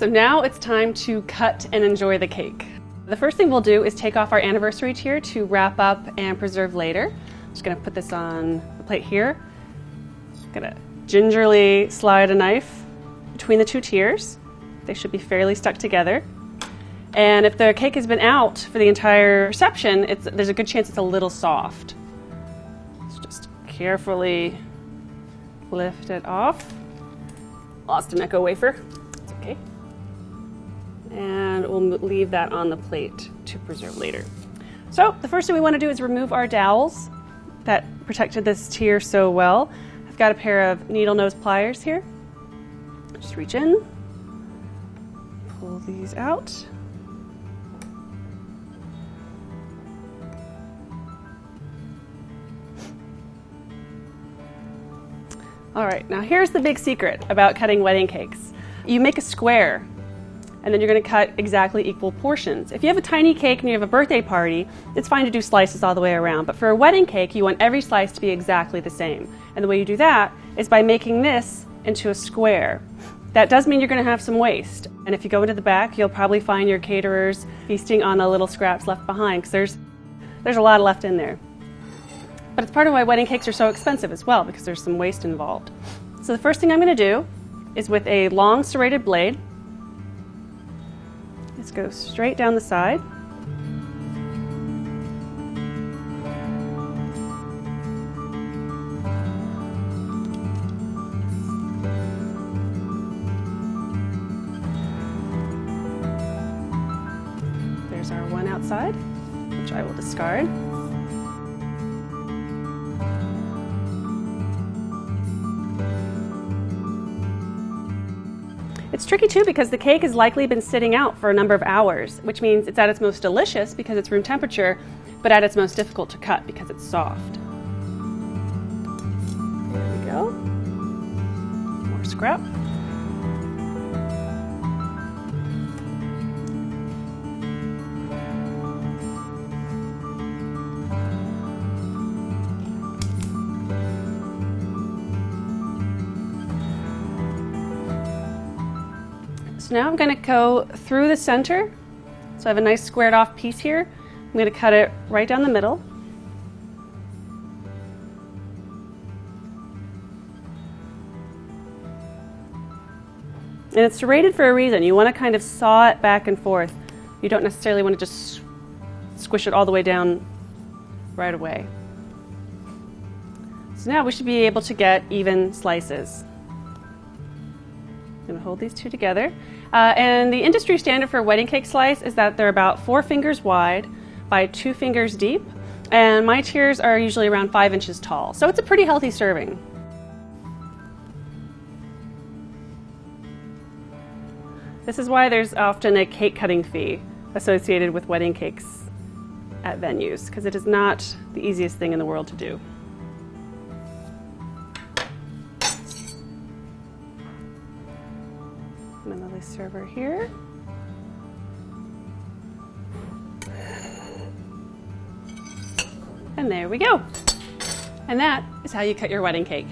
So now it's time to cut and enjoy the cake. The first thing we'll do is take off our anniversary tier to wrap up and preserve later. I'm just gonna put this on the plate here. Gonna gingerly slide a knife between the two tiers. They should be fairly stuck together. And if the cake has been out for the entire reception, there's a good chance it's a little soft. So just carefully lift it off. Lost a Necco wafer. It's okay. And we'll leave that on the plate to preserve later. So the first thing we want to do is remove our dowels that protected this tier so well. I've got a pair of needle nose pliers here. Just reach in, pull these out. All right, now here's the big secret about cutting wedding cakes. You make a square, and then you're gonna cut exactly equal portions. If you have a tiny cake and you have a birthday party, it's fine to do slices all the way around, but for a wedding cake, you want every slice to be exactly the same. And the way you do that is by making this into a square. That does mean you're gonna have some waste. And if you go into the back, you'll probably find your caterers feasting on the little scraps left behind, because there's a lot left in there. But it's part of why wedding cakes are so expensive as well, because there's some waste involved. So the first thing I'm gonna do is with a long serrated blade, just go straight down the side. There's our one outside, which I will discard. It's tricky too because the cake has likely been sitting out for a number of hours, which means it's at its most delicious because it's room temperature, but at its most difficult to cut because it's soft. There we go. More scrap. So now I'm going to go through the center. So I have a nice squared off piece here. I'm going to cut it right down the middle. And it's serrated for a reason. You want to kind of saw it back and forth. You don't necessarily want to just squish it all the way down right away. So now we should be able to get even slices. I'm going to hold these two together. And the industry standard for a wedding cake slice is that they're about 4 fingers wide by 2 fingers deep. And my tiers are usually around 5 inches tall. So it's a pretty healthy serving. This is why there's often a cake cutting fee associated with wedding cakes at venues, because it is not the easiest thing in the world to do. Another server here. And there we go. And that is how you cut your wedding cake.